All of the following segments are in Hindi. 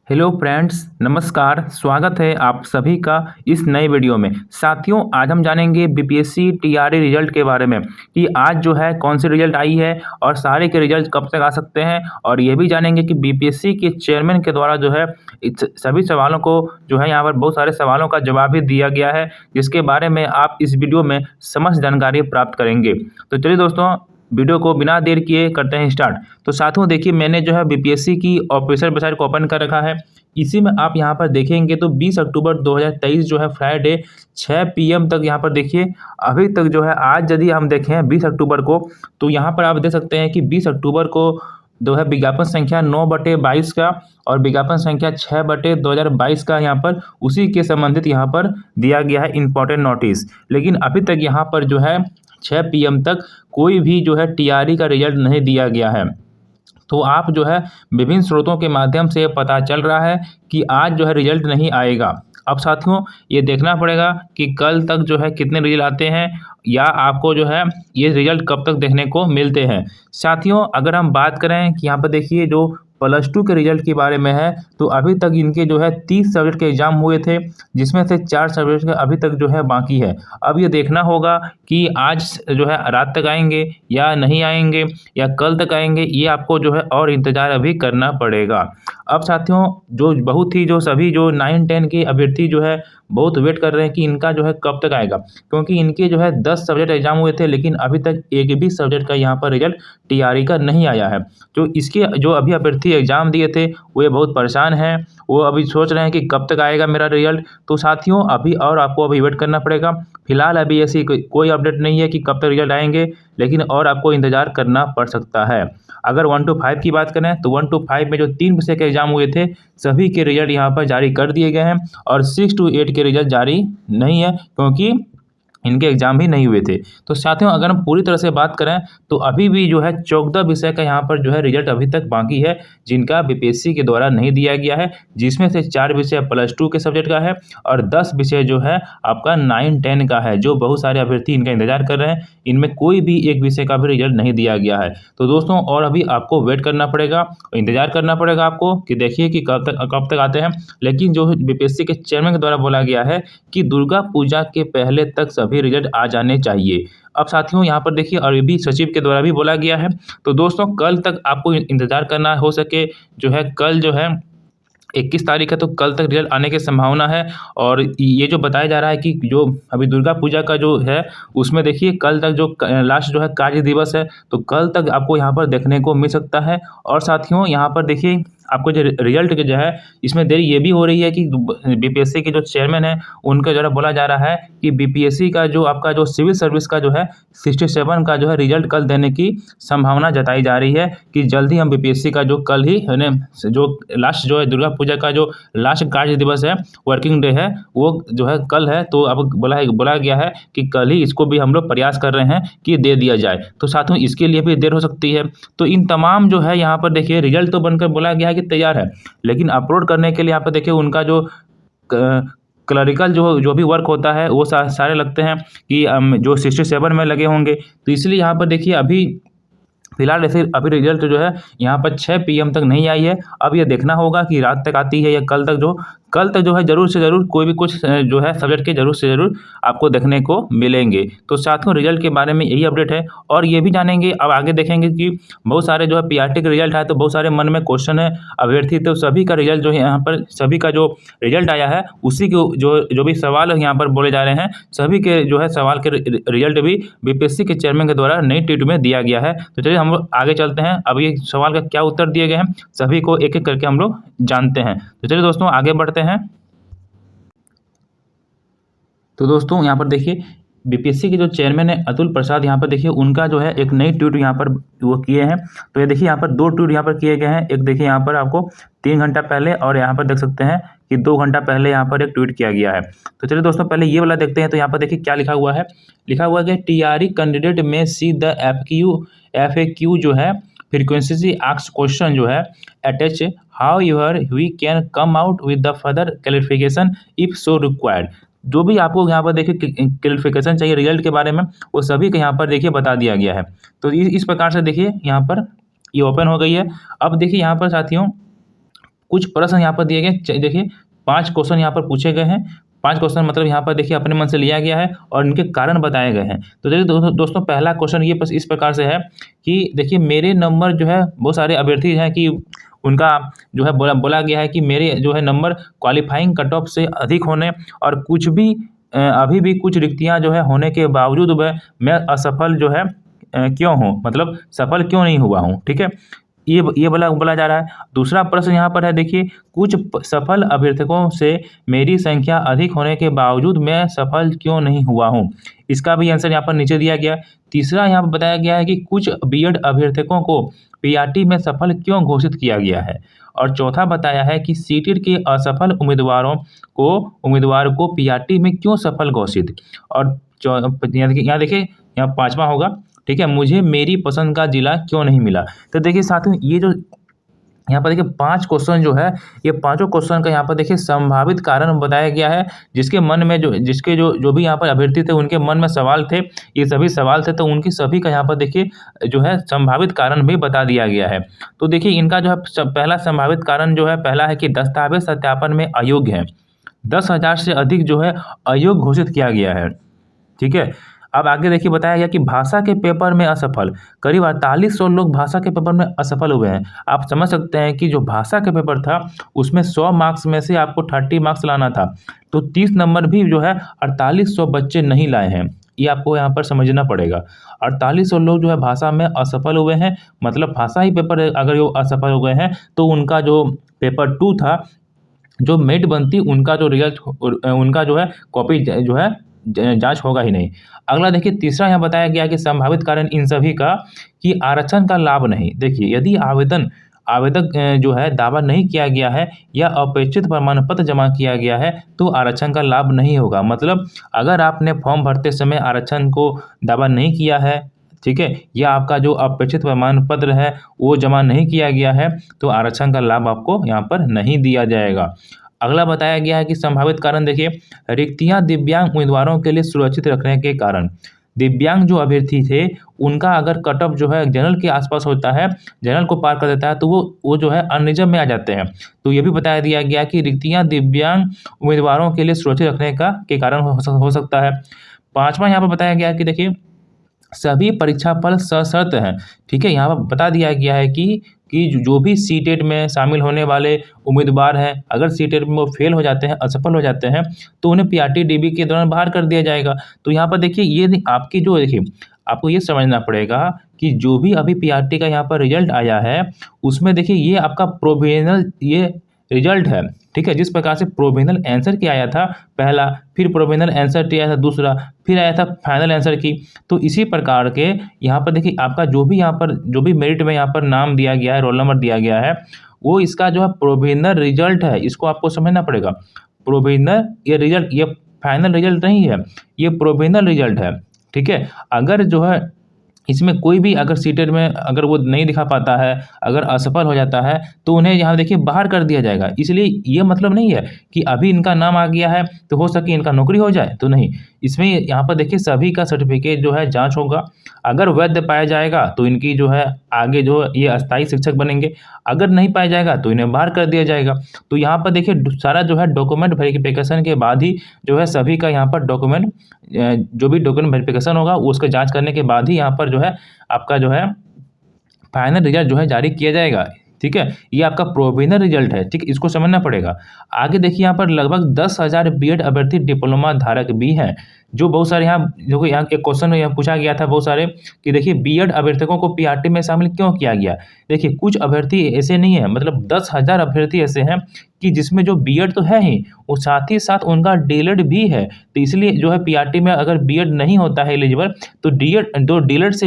हेलो फ्रेंड्स, नमस्कार। स्वागत है आप सभी का इस नए वीडियो में। साथियों, आज हम जानेंगे बीपीएससी टीआरई रिजल्ट के बारे में कि आज जो है कौन सी रिजल्ट आई है और सारे के रिजल्ट कब तक आ सकते हैं। और ये भी जानेंगे कि बीपीएससी के चेयरमैन के द्वारा जो है सभी सवालों को जो है यहाँ पर बहुत सारे सवालों का जवाब भी दिया गया है, जिसके बारे में आप इस वीडियो में समस्त जानकारी प्राप्त करेंगे। तो चलिए दोस्तों, वीडियो को बिना देर किए करते हैं स्टार्ट। तो साथियों देखिए, मैंने जो है बीपीएससी की ऑफिशियल वेबसाइट को ओपन कर रखा है। इसी में आप यहाँ पर देखेंगे तो 20 अक्टूबर 2023 जो है फ्राइडे 6 PM तक यहाँ पर देखिए अभी तक जो है, आज यदि हम देखें 20 अक्टूबर को, तो यहाँ पर आप देख सकते हैं कि 20 अक्टूबर को जो है विज्ञापन संख्या 9/22 का और विज्ञापन संख्या 6/2022 का यहाँ पर उसी के संबंधित यहाँ पर दिया गया है इंपॉर्टेंट नोटिस। लेकिन अभी तक यहाँ पर जो है 6 PM तक कोई भी जो है टीआरई का रिजल्ट नहीं दिया गया है। तो आप जो है विभिन्न स्रोतों के माध्यम से पता चल रहा है कि आज जो है रिजल्ट नहीं आएगा। अब साथियों ये देखना पड़ेगा कि कल तक जो है कितने रिजल्ट आते हैं या आपको जो है ये रिजल्ट कब तक देखने को मिलते हैं। साथियों अगर हम बात करें कि यहाँ पर देखिए जो +2 के रिजल्ट के बारे में है, तो अभी तक इनके जो है 30 सब्जेक्ट के एग्जाम हुए थे, जिसमें से 4 सब्जेक्ट का अभी तक जो है बाकी है। अब ये देखना होगा कि आज जो है रात तक आएंगे या नहीं आएंगे या कल तक आएंगे, ये आपको जो है और इंतज़ार अभी करना पड़ेगा। अब साथियों जो सभी जो 9-10 के अभ्यर्थी जो है बहुत वेट कर रहे हैं कि इनका जो है कब तक आएगा, क्योंकि इनके जो है 10 सब्जेक्ट एग्जाम हुए थे, लेकिन अभी तक एक भी सब्जेक्ट का यहाँ पर रिजल्ट टीआरई का नहीं आया है। तो इसके जो अभी अभ्यर्थी एग्जाम दिए थे वो ये बहुत परेशान हैं, वो अभी सोच रहे हैं कि कब तक आएगा मेरा रिजल्ट। तो साथियों अभी और आपको अभी वेट करना पड़ेगा। फिलहाल अभी ऐसी कोई अपडेट नहीं है कि कब तक रिजल्ट आएंगे, लेकिन और आपको इंतज़ार करना पड़ सकता है। अगर 1 to 5 की बात करें तो 1 to 5 में जो 3 विषय के एग्जाम हुए थे सभी के रिजल्ट यहाँ पर जारी कर दिए गए हैं और 6 to 8 के रिजल्ट जारी नहीं है, क्योंकि इनके एग्जाम भी नहीं हुए थे। तो साथियों अगर हम पूरी तरह से बात करें तो अभी भी जो है 14 विषय का यहाँ पर जो है रिजल्ट अभी तक बाकी है, जिनका बीपीएससी के द्वारा नहीं दिया गया है, जिसमें से 4 विषय +2 के सब्जेक्ट का है और 10 विषय जो है आपका 9-10 का है, जो बहुत सारे अभ्यर्थी इनका इंतजार कर रहे हैं। इनमें कोई भी एक विषय का भी रिजल्ट नहीं दिया गया है। तो दोस्तों और अभी आपको वेट करना पड़ेगा, इंतजार करना पड़ेगा आपको कि देखिए कि कब तक आते हैं। लेकिन जो बीपीएससी के चेयरमैन के द्वारा बोला गया है कि दुर्गा पूजा के पहले तक सभी रिजल्ट आ जाने चाहिए। अब साथियों यहाँ पर देखिए और भी सचिव के द्वारा भी बोला गया है। तो दोस्तों कल तक आपको इंतजार करना, हो सके जो है कल जो है 21 तारीख है, तो कल तक रिजल्ट आने की संभावना है। और ये जो बताया जा रहा है कि जो अभी दुर्गा पूजा का जो है उसमें देखिए कल तक जो लास्ट जो है कार्य दिवस है, तो कल तक आपको यहाँ पर देखने को मिल सकता है। और साथियों यहाँ पर देखिए आपको जो रिजल्ट के जो है इसमें देरी ये भी हो रही है कि बीपीएससी के जो चेयरमैन है उनके द्वारा बोला जा रहा है कि बीपीएससी का जो आपका जो सिविल सर्विस का जो है 67 का जो है रिजल्ट कल देने की संभावना जताई जा रही है कि जल्दी हम बीपीएससी का जो कल ही जो लास्ट जो है दुर्गा पूजा का जो लास्ट कार्य दिवस है, वर्किंग डे है, वो जो है कल है। तो अब बोला गया है कि कल ही इसको भी हम लोग प्रयास कर रहे हैं कि दे दिया जाए। तो साथियों इसके लिए भी देर हो सकती है। तो इन तमाम जो है यहाँ पर देखिए रिजल्ट तो बनकर बोला गया है कि तैयार है, लेकिन अपलोड करने के लिए यहाँ पर देखिए उनका जो क्लरिकल जो भी वर्क होता है वो सारे लगते हैं कि जो 67 में लगे होंगे। तो इसलिए यहाँ पर देखिए अभी फिलहाल ऐसे अभी रिजल्ट जो है यहाँ पर 6 PM तक नहीं आई है। अब ये देखना होगा कि रात तक आती है या कल तक जो है ज़रूर से ज़रूर कोई भी कुछ जो है सब्जेक्ट के ज़रूर से ज़रूर आपको देखने को मिलेंगे। तो साथियों रिजल्ट के बारे में यही अपडेट है। और ये भी जानेंगे, अब आगे देखेंगे कि बहुत सारे जो है पीआरटी का रिजल्ट है, तो बहुत सारे मन में क्वेश्चन है अभ्यर्थी, तो सभी का रिजल्ट जो है यहाँ पर सभी का जो रिजल्ट आया है उसी के जो भी सवाल यहाँ पर बोले जा रहे हैं, सभी के जो है सवाल के रिजल्ट भी बीपीएससी के चेयरमैन के द्वारा नई ट्वीट में दिया गया है। तो चलिए हम लोग आगे चलते हैं। अब ये सवाल का क्या उत्तर दिए गए हैं सभी को एक एक करके हम लोग जानते हैं। तो चलिए दोस्तों आगे बढ़ते हैं। तो दोस्तों यहाँ पर देखिए बीपीएससी के जो चेयरमैन है अतुल प्रसाद, यहाँ पर देखिए उनका जो है एक नई ट्वीट यहाँ पर वो किए हैं। तो ये देखिए यहाँ पर 2 ट्वीट यहाँ पर किए गए हैं। एक देखिए यहाँ पर आपको 3 घंटा पहले और यहाँ पर देख सकते हैं कि 2 घंटा पहले यहाँ पर एक ट्वीट किया गया है। तो चलिए दोस्तों पहले ये वाला देखते हैं। तो यहाँ पर देखिए क्या लिखा हुआ है कि टीआरई कैंडिडेट में सी द FAQ जो है फ्रीक्वेंसी आस्क्ड क्वेश्चन जो है attach, however we can come out with the further clarification if so required. जो भी आपको यहाँ पर देखिए क्लैरिफिकेशन चाहिए रिजल्ट के बारे में, वो सभी का यहाँ पर देखिए बता दिया गया है। तो इस प्रकार से देखिए यहाँ पर ये ओपन हो गई है। अब देखिए यहाँ पर साथियों कुछ प्रश्न यहाँ पर दिए गए, देखिए 5 क्वेश्चन यहाँ पर पूछे गए हैं। 5 क्वेश्चन मतलब यहाँ पर देखिए अपने मन से लिया गया है और इनके कारण बताए गए हैं। तो देखिए दोस्तों पहला क्वेश्चन ये इस प्रकार से है कि देखिए मेरे नंबर जो है, बहुत सारे अभ्यर्थी हैं कि उनका जो है बोला गया है कि मेरे जो है नंबर क्वालिफाइंग कट ऑफ से अधिक होने और कुछ भी अभी भी कुछ रिक्तियाँ जो है होने के बावजूद मैं असफल जो है क्यों हूँ, मतलब सफल क्यों नहीं हुआ हूँ। ठीक है, ये बोला जा रहा है। दूसरा प्रश्न यहाँ पर है, देखिए कुछ सफल अभ्यर्थकों से मेरी संख्या अधिक होने के बावजूद मैं सफल क्यों नहीं हुआ हूँ, इसका भी आंसर यहाँ पर नीचे दिया गया। तीसरा यहाँ पर बताया गया है कि कुछ बीएड अभ्यर्थकों को पीआरटी में सफल क्यों घोषित किया गया है। और चौथा बताया है कि सीटेट के असफल उम्मीदवार को पीआरटी में क्यों सफल घोषित। और यहाँ देखिए यहाँ पाँचवा होगा, ठीक है, मुझे मेरी पसंद का जिला क्यों नहीं मिला। तो देखिए साथियों ये जो यहाँ पर देखिए 5 क्वेश्चन जो है, ये पांचों क्वेश्चन का यहाँ पर देखिए संभावित कारण बताया गया है। जिसके मन में जो भी यहाँ पर अभ्यर्थी थे उनके मन में सवाल थे, ये सभी सवाल थे, तो उनकी सभी का यहाँ पर देखिए जो है संभावित कारण भी बता दिया गया है। तो देखिए इनका जो है पहला संभावित कारण जो है, पहला है कि दस्तावेज सत्यापन में अयोग्य है। 10,000 से अधिक जो है अयोग्य घोषित किया गया है। ठीक है, अब आगे देखिए बताया गया कि भाषा के पेपर में असफल, करीब 4800 लोग भाषा के पेपर में असफल हुए हैं। आप समझ सकते हैं कि जो भाषा के पेपर था उसमें 100 मार्क्स में से आपको 30 मार्क्स लाना था, तो 30 नंबर भी जो है 4800 बच्चे नहीं लाए हैं। ये आपको यहाँ पर समझना पड़ेगा। 4800 लोग जो है भाषा में असफल हुए हैं, मतलब भाषा ही पेपर अगर वो असफल हो गए हैं तो उनका जो पेपर 2 था, जो मेट बनती, उनका जो रिजल्ट, उनका जो है कॉपी जो है जांच होगा ही नहीं। अगला देखिए तीसरा यहाँ बताया गया कि संभावित कारण इन सभी का कि आरक्षण का लाभ नहीं। देखिए यदि आवेदक जो है दावा नहीं किया गया है या अपेक्षित प्रमाण पत्र जमा किया गया है तो आरक्षण का लाभ नहीं होगा। मतलब अगर आपने फॉर्म भरते समय आरक्षण को दावा नहीं किया है, ठीक है, या आपका जो अपेक्षित प्रमाण पत्र है वो जमा नहीं किया गया है, तो आरक्षण का लाभ आपको यहाँ पर नहीं दिया जाएगा। अगला बताया गया है कि संभावित कारण देखिए रिक्तियां दिव्यांग उम्मीदवारों के लिए सुरक्षित रखने के कारण। दिव्यांग जो अभ्यर्थी थे उनका अगर कट ऑफ जो है जनरल के आसपास होता है, जनरल को पार कर देता है, तो वो जो है अनरिजर्व में आ जाते हैं। तो ये भी बताया दिया गया कि रिक्तियां दिव्यांग उम्मीदवारों के लिए सुरक्षित रखने के कारण हो सकता है। पांचवा यहाँ पर बताया गया कि देखिए सभी परीक्षा फल सशर्त हैं। ठीक है, यहाँ पर बता दिया गया है कि जो भी सीटेट में शामिल होने वाले उम्मीदवार हैं, अगर सीटेट में वो फेल हो जाते हैं, असफल हो जाते हैं, तो उन्हें पीआरटी डीबी के दौरान बाहर कर दिया जाएगा। तो यहाँ पर देखिए ये आपकी जो देखिए आपको ये समझना पड़ेगा कि जो भी अभी पीआरटी का यहाँ पर रिजल्ट आया है उसमें देखिए ये आपका प्रोविजनल ये रिजल्ट है। ठीक है, जिस प्रकार से प्रोविजनल आंसर की आया था पहला, फिर प्रोविजनल आंसर की आया था दूसरा, फिर आया था फाइनल आंसर की, तो इसी प्रकार के यहाँ पर देखिए आपका जो भी मेरिट में यहाँ पर नाम दिया गया है, रोल नंबर दिया गया है, वो इसका जो है प्रोविजनल रिजल्ट है। इसको आपको समझना पड़ेगा। प्रोविजनल ये रिजल्ट, ये फाइनल रिजल्ट नहीं है, ये प्रोविजनल रिजल्ट है। ठीक है, अगर जो है इसमें कोई भी अगर सीटेट में अगर वो नहीं दिखा पाता है, अगर असफल हो जाता है, तो उन्हें यहाँ देखिए बाहर कर दिया जाएगा। इसलिए ये मतलब नहीं है कि अभी इनका नाम आ गया है तो हो सके इनका नौकरी हो जाए, तो नहीं। इसमें यहाँ पर देखिए सभी का सर्टिफिकेट जो है जांच होगा, अगर वैध पाया जाएगा तो इनकी जो है आगे जो ये अस्थायी शिक्षक बनेंगे, अगर नहीं पाया जाएगा तो इन्हें बाहर कर दिया जाएगा। तो यहाँ पर देखिए सारा जो है डॉक्यूमेंट वेरिफिकेशन के बाद ही जो है सभी का यहाँ पर डॉक्यूमेंट, जो भी डॉक्यूमेंट वेरिफिकेशन होगा उसका जांच करने के बाद ही यहाँ पर जो है आपका जो है फाइनल रिजल्ट जो है जारी किया जाएगा। ठीक है, ये आपका प्रोविजनल रिजल्ट है। ठीक, इसको समझना पड़ेगा। आगे देखिए यहाँ पर लगभग 10,000 बीएड अभ्यर्थी डिप्लोमा धारक भी हैं। जो बहुत सारे यहाँ देखो यहाँ एक क्वेश्चन यहाँ पूछा गया था बहुत सारे कि देखिए बीएड अभ्यर्थकों को पीआरटी में शामिल क्यों किया गया। देखिए कुछ अभ्यर्थी ऐसे नहीं है, मतलब 10,000 अभ्यर्थी ऐसे हैं कि जिसमें जो बीएड तो है ही, वो साथ ही साथ उनका डीएलएड भी है। तो इसलिए जो है पीआरटी में अगर बीएड नहीं होता है एलिजिबल, तो डीएलएड से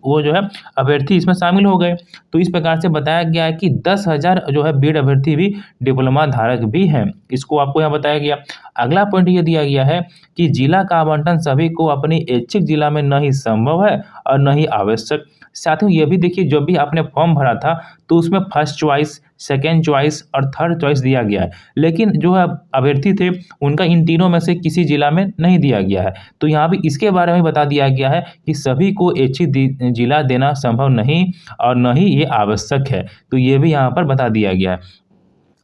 वो जो है अभ्यर्थी इसमें शामिल हो गए। तो इस प्रकार से बताया गया है कि 10,000 जो है बीएड अभ्यर्थी भी डिप्लोमा धारक भी हैं। इसको आपको यहाँ बताया गया। अगला पॉइंट ये दिया गया है कि जिला का आवंटन सभी को अपनी ऐच्छिक जिला में न ही संभव है और न ही आवश्यक। साथियों ये भी देखिए जब भी आपने फॉर्म भरा था तो उसमें फर्स्ट चॉइस, सेकेंड चॉइस और थर्ड चॉइस दिया गया है, लेकिन जो है अभ्यर्थी थे उनका इन तीनों में से किसी जिला में नहीं दिया गया है। तो यहाँ भी इसके बारे में बता दिया गया है कि सभी को ऐच्छिक जिला देना संभव नहीं और न ही ये आवश्यक है। तो ये भी यहाँ पर बता दिया गया है।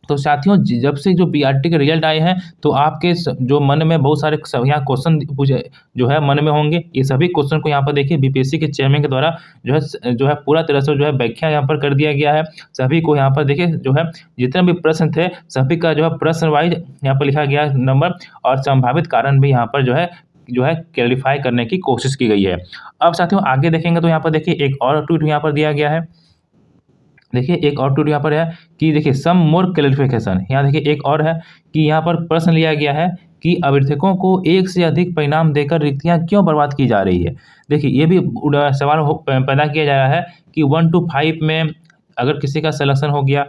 तो साथियों जब से जो पीआरटी के रिजल्ट आए हैं तो आपके जो मन में बहुत सारे यहाँ क्वेश्चन पूछे जो है मन में होंगे। ये सभी क्वेश्चन को यहाँ पर देखिए बीपीएससी के चेयरमैन के द्वारा जो है पूरा तरह से जो है व्याख्या यहाँ पर कर दिया गया है। सभी को यहाँ पर देखिए जो है जितने भी प्रश्न थे सभी का जो है प्रश्न वाइज यहाँ पर लिखा गया नंबर और संभावित कारण भी यहाँ पर जो है क्लैरिफाई करने की कोशिश की गई है। अब साथियों आगे देखेंगे तो यहाँ पर देखिए एक और ट्वीट यहाँ पर दिया गया है। देखिए एक और ट्वीट यहाँ पर है कि देखिए सम मोर क्लैरिफिकेशन। यहाँ देखिए एक और है कि यहाँ पर प्रश्न लिया गया है कि अभ्यर्थियों को एक से अधिक परिणाम देकर रिक्तियाँ क्यों बर्बाद की जा रही है। देखिए ये भी सवाल पैदा किया जा रहा है कि 1 to 5 में अगर किसी का सिलेक्शन हो गया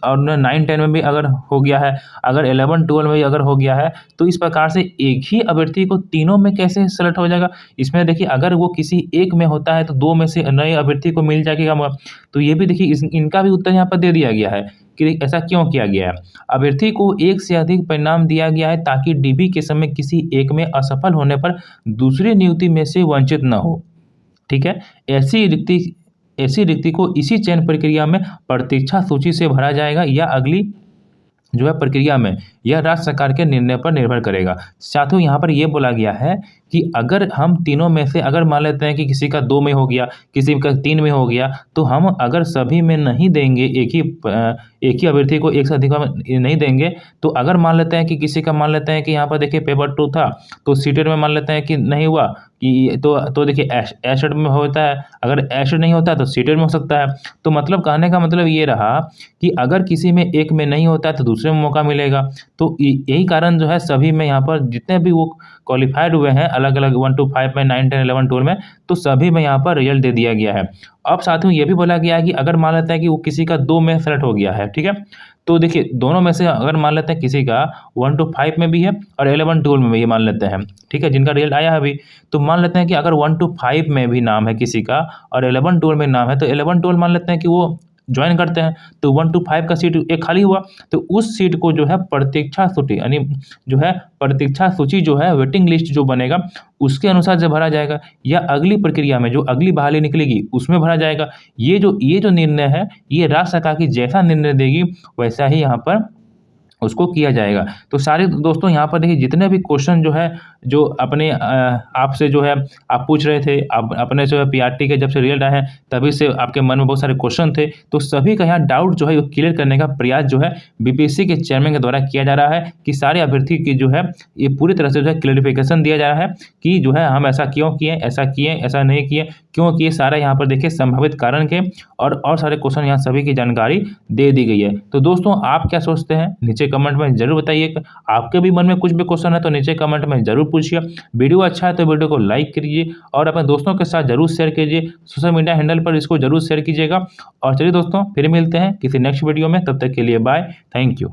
और 9-10 में भी अगर हो गया है, अगर 11-12 में भी अगर हो गया है, तो इस प्रकार से एक ही अभ्यर्थी को तीनों में कैसे सेलेक्ट हो जाएगा। इसमें देखिए अगर वो किसी एक में होता है तो 2 में से नए अभ्यर्थी को मिल जाएगा। तो ये भी देखिए इनका भी उत्तर यहाँ पर दे दिया गया है कि ऐसा क्यों किया गया है। अभ्यर्थी को एक से अधिक परिणाम दिया गया है ताकि डीबी के समय किसी एक में असफल होने पर दूसरी नियुक्ति में से वंचित न हो। ठीक है, ऐसी रिक्ति को इसी चयन प्रक्रिया में प्रतीक्षा सूची से भरा जाएगा या अगली जो है प्रक्रिया में यह राज्य सरकार के निर्णय पर निर्भर करेगा। साथियों यहाँ पर यह बोला गया है कि अगर हम तीनों में से अगर मान लेते हैं कि किसी का 2 में हो गया, किसी का 3 में हो गया, तो हम अगर सभी में नहीं देंगे, एक ही अभ्यर्थी को एक से अधिक नहीं देंगे, तो अगर मान लेते हैं कि किसी का मान लेते हैं कि यहाँ पर देखिए पेपर 2 था तो सीटेड में मान लेते हैं कि नहीं हुआ कि तो देखिए एशेड में होता है, अगर एशेड नहीं होता है तो सीटेड में हो सकता है। तो मतलब कहने का मतलब ये रहा कि अगर किसी में एक में नहीं होता है तो दूसरे में मौका मिलेगा। तो यही कारण जो है सभी में यहाँ पर जितने भी वो क्वालिफाइड हुए हैं अलग अलग 1 to 5 में 9, 10, 11, 12 में, तो सभी में यहाँ पर रिजल्ट दे दिया गया है। अब साथियों ये भी बोला गया है कि अगर मान लेते हैं कि वो किसी का 2 में सेलेक्ट हो गया है, ठीक है, तो देखिए दोनों में से अगर मान लेते हैं किसी का 1 to 5 में भी है और 11, 12 में भी मान लेते हैं, ठीक है, जिनका रिजल्ट आया है अभी, तो मान लेते हैं कि अगर 1 to 5 में भी नाम है किसी का और 11, 12 में नाम है, तो 11, 12 मान लेते हैं कि वो ज्वाइन करते हैं, तो 1 to 5 का सीट एक खाली हुआ, तो उस सीट को जो है प्रतीक्षा सूची यानी जो है प्रतीक्षा सूची जो है वेटिंग लिस्ट जो बनेगा उसके अनुसार से भरा जाएगा या अगली प्रक्रिया में जो अगली बहाली निकलेगी उसमें भरा जाएगा। ये जो निर्णय है ये राज्य सरकार की जैसा निर्णय देगी वैसा ही यहाँ पर उसको किया जाएगा। तो सारे दोस्तों यहाँ पर देखिए जितने भी क्वेश्चन जो है जो अपने आपसे जो है आप पूछ रहे थे, आप अपने जो है पीआरटी के जब से रिजल्ट आए हैं तभी से आपके मन में बहुत सारे क्वेश्चन थे, तो सभी का यहाँ डाउट जो है क्लियर करने का प्रयास जो है बीपीएससी के चेयरमैन के द्वारा किया जा रहा है कि सारे अभ्यर्थी की जो है ये पूरी तरह से जो है क्लैरिफिकेशन दिया जा रहा है कि जो है हम ऐसा क्यों किए, ऐसा नहीं किए, क्यों किए, सारा यहाँ पर देखिए संभावित कारण के और सारे क्वेश्चन यहाँ सभी की जानकारी दे दी गई है। तो दोस्तों आप क्या सोचते हैं नीचे कमेंट में जरूर बताइए। आपके भी मन में कुछ भी क्वेश्चन है तो नीचे कमेंट में जरूर पूछिए। वीडियो अच्छा है तो वीडियो को लाइक कीजिए और अपने दोस्तों के साथ जरूर शेयर कीजिए। सोशल मीडिया हैंडल पर इसको जरूर शेयर कीजिएगा। और चलिए दोस्तों फिर मिलते हैं किसी नेक्स्ट वीडियो में, तब तक के लिए बाय, थैंक यू।